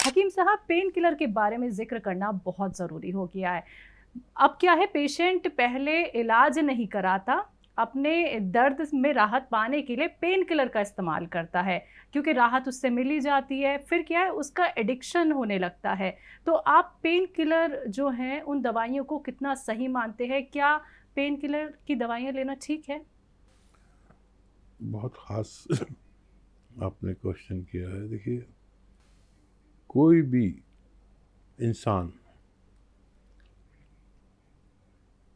हकीम साहब, pain killer के बारे में ज़िक्र करना बहुत ज़रूरी हो गया है। अब क्या है, पेशेंट पहले इलाज नहीं कराता, अपने दर्द में राहत पाने के लिए पेन किलर का इस्तेमाल करता है, क्योंकि राहत उससे मिल ही जाती है। फिर क्या है, उसका एडिक्शन होने लगता है। तो आप पेन किलर जो हैं, उन दवाइयों को कितना सही मानते हैं? क्या पेन किलर की दवाइयाँ लेना ठीक है? बहुत ख़ास आपने क्वेश्चन किया है। देखिए, कोई भी इंसान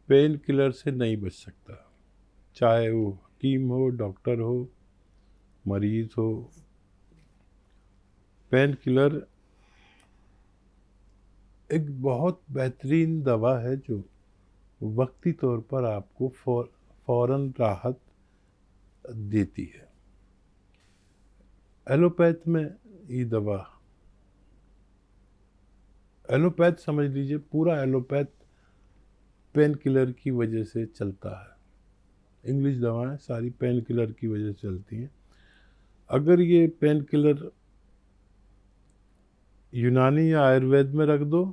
पेन किलर से नहीं बच सकता, चाहे वो हकीम हो, डॉक्टर हो, मरीज़ हो। पेन किलर एक बहुत बेहतरीन दवा है जो वक्ती तौर पर आपको फ़ौरन राहत देती है। एलोपैथ में ये दवा, एलोपैथ समझ लीजिए, पूरा एलोपैथ पेन किलर की वजह से चलता है। इंग्लिश दवाएं सारी पेन किलर की वजह से चलती हैं। अगर ये पेन किलर यूनानी या आयुर्वेद में रख दो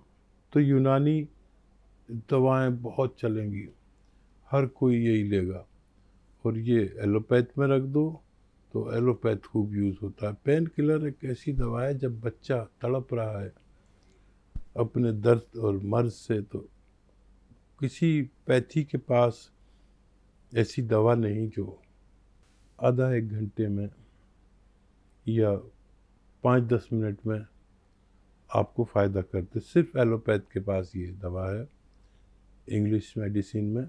तो यूनानी दवाएं बहुत चलेंगी, हर कोई यही लेगा। और ये एलोपैथ में रख दो तो एलोपैथ खूब यूज़ होता है। पेन किलर एक ऐसी दवा है, जब बच्चा तड़प रहा है अपने दर्द और मर्ज से, तो किसी पैथी के पास ऐसी दवा नहीं जो आधा एक घंटे में या 5-10 मिनट में आपको फ़ायदा करते। सिर्फ एलोपैथ के पास ये दवा है इंग्लिश मेडिसिन में,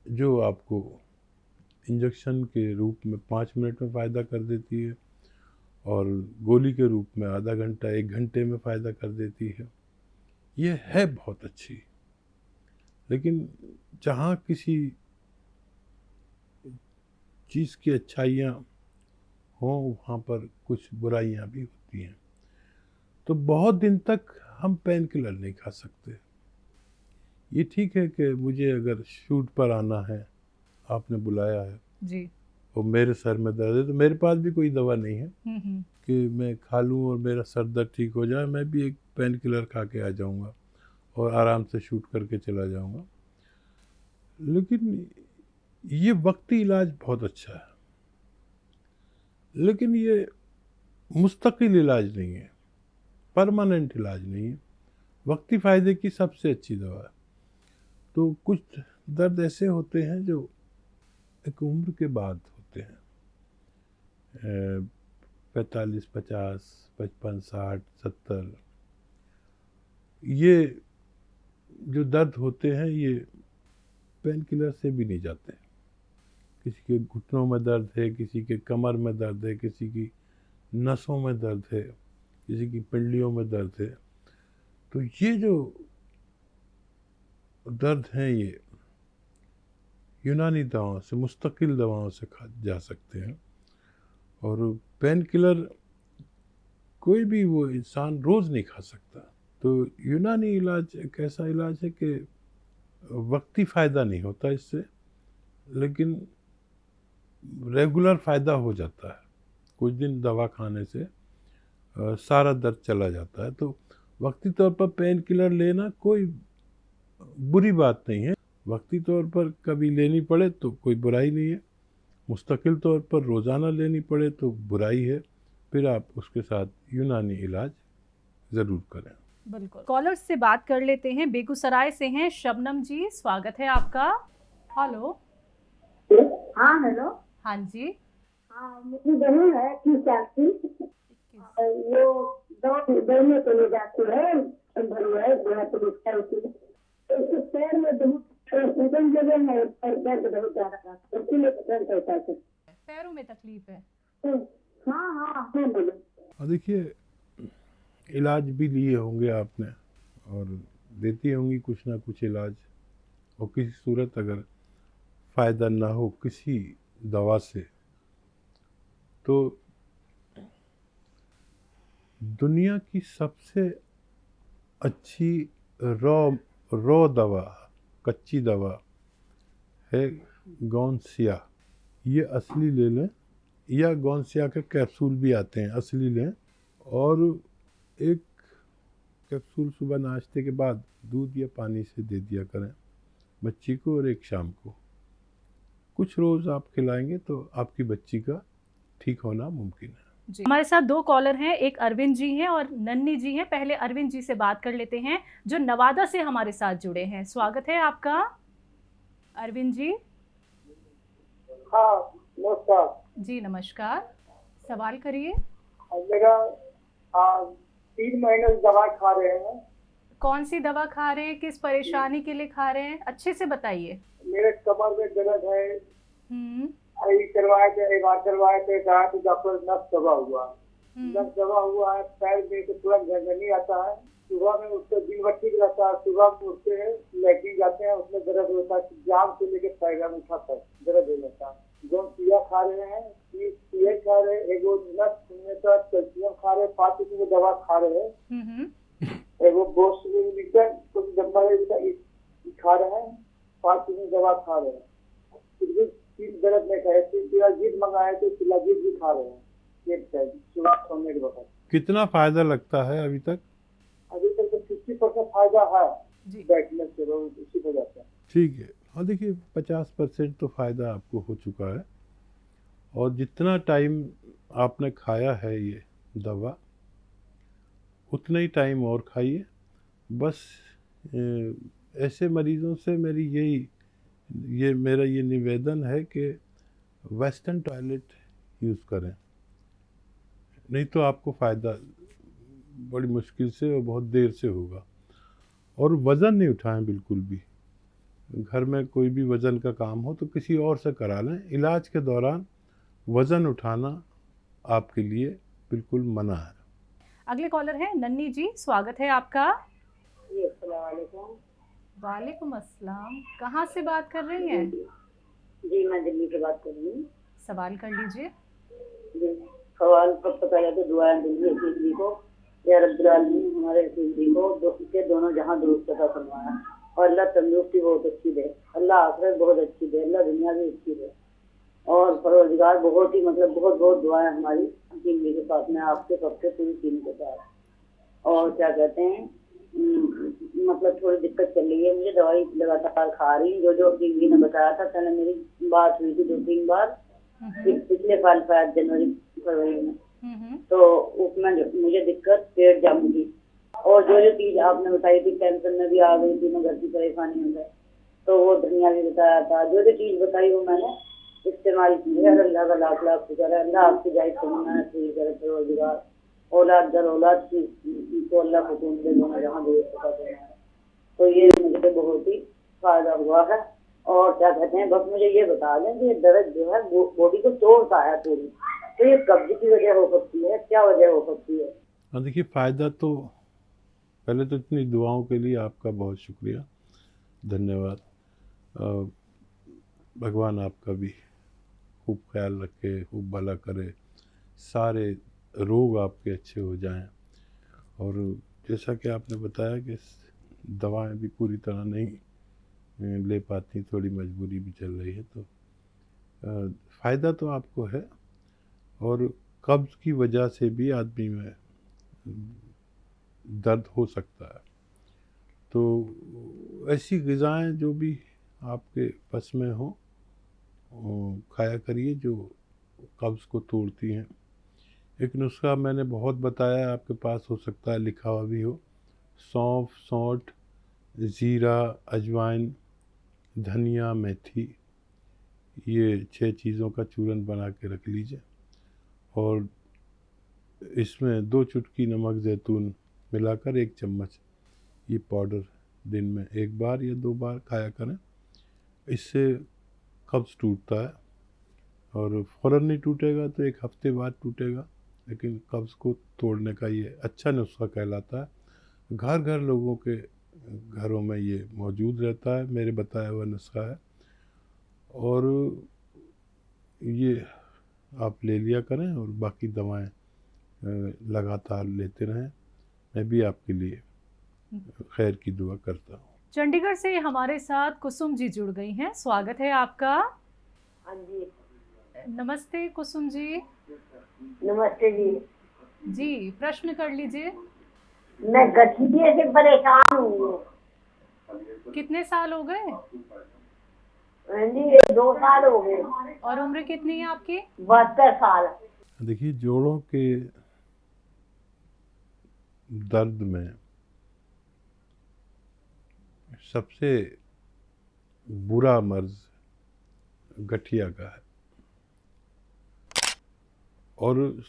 जो आपको इंजेक्शन के रूप में 5 मिनट में फ़ायदा कर देती है और गोली के रूप में आधा घंटा 1 घंटे में फ़ायदा कर देती है। ये है बहुत अच्छी। लेकिन जहाँ किसी चीज़ की अच्छाइयाँ हों, वहाँ पर कुछ बुराइयाँ भी होती हैं। तो बहुत दिन तक हम पेन किलर नहीं खा सकते। ये ठीक है कि मुझे अगर शूट पर आना है, आपने बुलाया है जी। और मेरे सर में दर्द है, तो मेरे पास भी कोई दवा नहीं है हुँ। कि मैं खा लूँ और मेरा सर दर्द ठीक हो जाए। मैं भी एक पेन किलर खा के आ जाऊँगा और आराम से शूट करके चला जाऊँगा। लेकिन ये वक्ती इलाज बहुत अच्छा है, लेकिन ये मुस्तकिल इलाज नहीं है, परमानेंट इलाज नहीं है। वक्ती फ़ायदे की सबसे अच्छी दवा है। तो कुछ दर्द ऐसे होते हैं जो एक उम्र के बाद होते हैं, 45, 50, 55, 60, 70। ये जो दर्द होते हैं, ये पेन किलर से भी नहीं जाते। किसी के घुटनों में दर्द है, किसी के कमर में दर्द है, किसी की नसों में दर्द है, किसी की पिंडलियों में दर्द है। तो ये जो दर्द हैं, ये यूनानी दवाओं से, मुस्तकिल दवाओं से खा जा सकते हैं। और पेन किलर कोई भी वो इंसान रोज़ नहीं खा सकता। तो यूनानी इलाज एक ऐसा इलाज है कि वक्ती फ़ायदा नहीं होता इससे, लेकिन रेगुलर फ़ायदा हो जाता है। कुछ दिन दवा खाने से सारा दर्द चला जाता है। तो वक्ती तौर पर पेन किलर लेना कोई बुरी बात नहीं है। वक्ती तौर पर कभी लेनी पड़े तो कोई बुराई नहीं है। मुस्तकिल तौर पर रोज़ाना लेनी पड़े तो बुराई है। फिर आप उसके साथ यूनानी इलाज ज़रूर करें। बिल्कुल। कॉलर्स से बात कर लेते हैं। बेगूसराय से हैं शबनम जी, स्वागत है आपका। हेलो। हाँ हेलो। हाँ जी। हाँ, मेरी बहन है 30 साल की। 21। और वो दौड़ने के लिए जाती है, भरवा है जो है तो दिखता है उसकी। तो उसके पैर में बहुत सूजन जगह है और दर्द बहुत ज्यादा था, इसीलिए दर्द होता है। पैरों में तकलीफ है। तो हाँ हाँ हाँ बोलो। और देखिए, इलाज भी लिए होंगे आपने और देती होंगी कुछ ना कुछ इलाज। और किसी सूरत अगर फ़ायदा ना हो किसी दवा से, तो दुनिया की सबसे अच्छी रॉ रॉ दवा, कच्ची दवा है गौनसिया। ये असली ले लें, या गौनसिया के कैप्सूल भी आते हैं, असली लें। और एक कैप्सूल सुबह नाश्ते के बाद दूध या पानी से दे दिया करें बच्ची को, और एक शाम को। कुछ रोज़ आप खिलाएंगे तो आपकी बच्ची का ठीक होना मुमकिन है। जी, हमारे साथ 2 कॉलर हैं, एक अरविंद जी हैं और नन्नी जी हैं। पहले अरविंद जी से बात कर लेते हैं जो नवादा से हमारे साथ जुड़े हैं। स्वागत है आपका अरविंद जी। हाँ नमस्कार जी नमस्कार, सवाल करिए। मेरा 3 महीने से दवा खा रहे हैं। कौन सी दवा खा रहे हैं, किस परेशानी के लिए खा रहे हैं, अच्छे से बताइए। मेरे कमर में दर्द है। हम्म अभी करवाए थे, एक बार करवाए थे, कहा तो डॉक्टर नस दबा हुआ है। नस दबा हुआ है, पैर में तो तुरंत झंझनी आता है। सुबह में उससे दिन भर ठीक रहता है, सुबह में उठते हैं लेटिन जाते हैं, उसमें दर्द होता है। जाम से लेके पैर में उठाता है, दर्द हो जाता है। 2 सुइया खा रहे हैं, 3 सुइया खा रहे हैं, एक नस में तो कैल्शियम खा रहे हैं, 5 की दवा खा रहे हैं। एगो बोस कुछ डब्बा खा रहे हैं, 5 की दवा खा रहे हैं। फिर भी तीन दर्द में कहे, शिलाजीत मंगाए तो शिलाजीत भी खा रहे हैं एक टाइम सुबह सोने के वक्त। कितना फ़ायदा लगता है अभी तक? अभी तक तो 50% फायदा है जी। बैठने से, रोज उसी हो जाता है। ठीक है, और देखिए 50% तो फ़ायदा आपको हो चुका है, और जितना टाइम आपने खाया है ये दवा उतना ही टाइम और खाइए। बस ऐसे मरीज़ों से मेरा ये निवेदन है कि वेस्टर्न टॉयलेट यूज़ करें, नहीं तो आपको फ़ायदा बड़ी मुश्किल से और बहुत देर से होगा। और वज़न नहीं उठाएं बिल्कुल भी। घर में कोई भी वज़न का काम हो तो किसी और से करा लें। इलाज के दौरान वज़न उठाना आपके लिए बिल्कुल मना है। अगले कॉलर हैं नन्नी जी, स्वागत है आपका। जी अस्सलाम वालेकुम। वालेकुम अस्सलाम, कहाँ से बात कर रही हैं? जी मैं दिल्ली से बात कर रही हूँ। सवाल कर लीजिए। जी सवाल सबसे पहले तो दुआएं दूंगी रसीदी को, या रब्बुल आलमीन हमारे रसीदी को के दोनों जहां दुरुस्त अता फरमाया, और अल्लाह तंदुरुस्ती बहुत अच्छी दे, अल्लाह आखिरत बहुत अच्छी दे, अल्लाह दुनिया भी अच्छी दे। और परवरदिगार बहुत ही मतलब बहुत बहुत दुआएं हमारी टीम के साथ में, आपके सबसे पूरी टीम के साथ। और क्या कहते हैं, मतलब थोड़ी दिक्कत चल रही है मुझे, दवाई लगातार खा रही हूँ। जो टीवी ने बताया था, पहले मेरी बात हुई थी 2-3 बार पिछले साल 5 जनवरी फरवरी में, तो उसमें मुझे दिक्कत पेट जम गई। और जो चीज आपने बताई थी टेंशन में भी आ गई थी, मैं घर की परेशानी हो गई, तो वो धनिया भी बताया था। जो चीज बताई वो मैंने इस्तेमाल की है। अल्लाह का लाख लाख शुक्र है, अल्लाह आपकी जायज तमन्ना पूरी करे। परवरदिगार औलाद दर औलाद की तो अल्लाह को सुकून दे, दोनों जहां दुरुस्त अता फरमाए। तो ये मुझे बहुत ही फायदा हुआ है। और क्या कहते हैं, बस मुझे ये बता दें कि दर्द जो है बॉडी को तोड़ता है पूरी, तो ये कब्ज की वजह हो सकती है, क्या वजह हो सकती है? हाँ देखिए, फ़ायदा तो पहले तो इतनी दुआओं के लिए आपका बहुत शुक्रिया, धन्यवाद। भगवान आपका भी खूब ख्याल रखे, खूब भला करे, सारे रोग आपके अच्छे हो जाएं। और जैसा कि आपने बताया कि दवाएं भी पूरी तरह नहीं ले पाती, थोड़ी मजबूरी भी चल रही है, तो फ़ायदा तो आपको है। और कब्ज़ की वजह से भी आदमी में दर्द हो सकता है, तो ऐसी ग़िज़ाएँ जो भी आपके बस में हो खाया करिए जो कब्ज़ को तोड़ती हैं। एक नुस्खा मैंने बहुत बताया, आपके पास हो सकता है लिखा हुआ भी हो। सौंफ, सौंठ, ज़ीरा, अजवाइन, धनिया, मेथी, ये 6 चीज़ों का चूरन बना के रख लीजिए, और इसमें 2 चुटकी नमक ज़ैतून मिलाकर 1 चम्मच ये पाउडर दिन में 1 बार या 2 बार खाया करें। इससे कब्ज़ टूटता है, और फ़ौरन नहीं टूटेगा तो 1 हफ्ते बाद टूटेगा, लेकिन कब्ज़ को तोड़ने का ये अच्छा नुस्खा कहलाता है। घर घर लोगों के घरों में ये मौजूद रहता है, मेरे बताया हुआ नुस्खा है, और ये आप ले लिया करें और बाकी दवाएं लगातार लेते रहें। मैं भी आपके लिए खैर की दुआ करता हूँ। चंडीगढ़ से हमारे साथ कुसुम जी जुड़ गई हैं, स्वागत है आपका। हाँ जी नमस्ते कुसुम जी। नमस्ते जी। जी प्रश्न कर लीजिए। मैं गठिए से परेशान हूँ कितने साल हो गए? जी। ये 2 साल हो गए। और उम्र कितनी है आपकी? 72 साल। देखिए, जोड़ों के दर्द में सबसे बुरा मर्ज गठिया का है और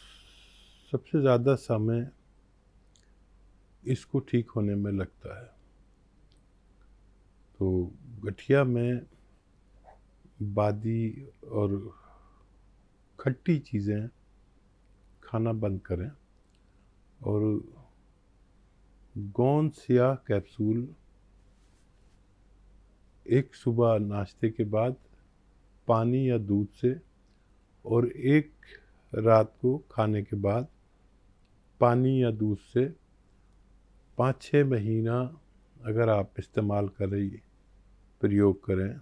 सबसे ज़्यादा समय इसको ठीक होने में लगता है। तो गठिया में बादी और खट्टी चीज़ें खाना बंद करें और गोंद स्याह कैप्सूल एक सुबह नाश्ते के बाद पानी या दूध से और एक रात को खाने के बाद पानी या दूध से 5-6 महीना अगर आप इस्तेमाल करें, प्रयोग करें,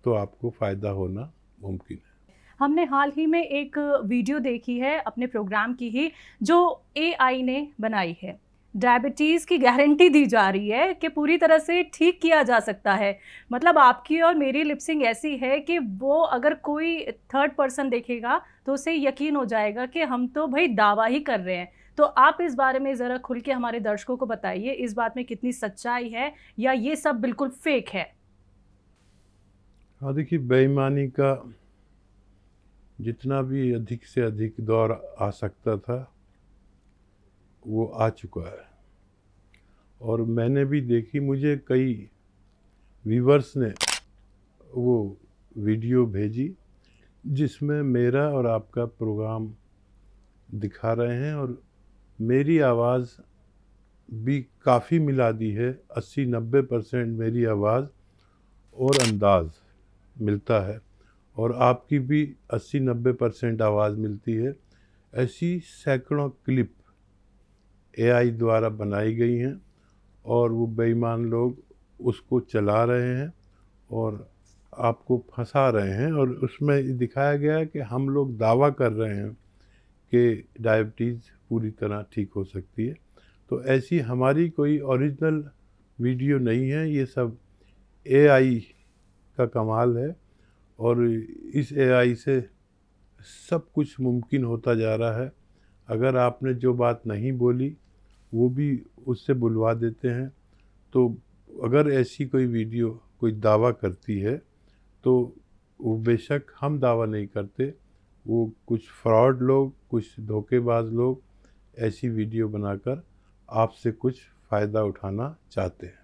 तो आपको फ़ायदा होना मुमकिन है। हमने हाल ही में एक वीडियो देखी है अपने प्रोग्राम की ही, जो एआई ने बनाई है। डायबिटीज़ की गारंटी दी जा रही है कि पूरी तरह से ठीक किया जा सकता है। मतलब आपकी और मेरी लिपसिंग ऐसी है कि वो अगर कोई थर्ड पर्सन देखेगा तो उसे यकीन हो जाएगा कि हम तो भाई दावा ही कर रहे हैं। तो आप इस बारे में ज़रा खुल के हमारे दर्शकों को बताइए, इस बात में कितनी सच्चाई है या ये सब बिल्कुल फेक है? हाँ, देखिए, बेईमानी का जितना भी अधिक से अधिक दौर आ सकता था वो आ चुका है और मैंने भी देखी, मुझे कई व्यूवर्स ने वो वीडियो भेजी जिसमें मेरा और आपका प्रोग्राम दिखा रहे हैं और मेरी आवाज़ भी काफ़ी मिला दी है। 80-90% मेरी आवाज़ और अंदाज़ मिलता है और आपकी भी 80-90% आवाज़ मिलती है। ऐसी सैकड़ों क्लिप एआई द्वारा बनाई गई हैं और वो बेईमान लोग उसको चला रहे हैं और आपको फंसा रहे हैं और उसमें दिखाया गया है कि हम लोग दावा कर रहे हैं कि डायबिटीज़ पूरी तरह ठीक हो सकती है। तो ऐसी हमारी कोई ओरिजिनल वीडियो नहीं है, ये सब एआई का कमाल है और इस एआई से सब कुछ मुमकिन होता जा रहा है। अगर आपने जो बात नहीं बोली वो भी उससे बुलवा देते हैं। तो अगर ऐसी कोई वीडियो कोई दावा करती है तो वो, बेशक हम दावा नहीं करते, वो कुछ फ्रॉड लोग, कुछ धोखेबाज लोग ऐसी वीडियो बनाकर आपसे कुछ फ़ायदा उठाना चाहते हैं।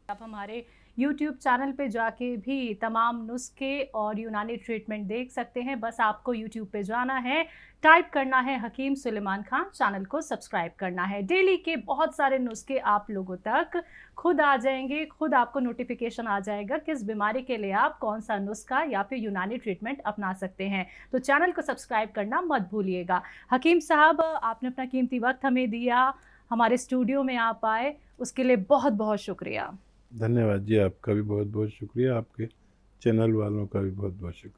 आप हमारे YouTube चैनल पे जाके भी तमाम नुस्खे और यूनानी ट्रीटमेंट देख सकते हैं। बस आपको YouTube पे जाना है, टाइप करना है हकीम सुलेमान खान, चैनल को सब्सक्राइब करना है। डेली के बहुत सारे नुस्खे आप लोगों तक खुद आ जाएंगे, खुद आपको नोटिफिकेशन आ जाएगा किस बीमारी के लिए आप कौन सा नुस्खा या फिर यूनानी ट्रीटमेंट अपना सकते हैं। तो चैनल को सब्सक्राइब करना मत भूलिएगा। हकीम साहब, आपने अपना कीमती वक्त हमें दिया, हमारे स्टूडियो में आप आए, उसके लिए बहुत बहुत शुक्रिया। धन्यवाद जी, आपका भी बहुत बहुत शुक्रिया, आपके चैनल वालों का भी बहुत बहुत शुक्रिया।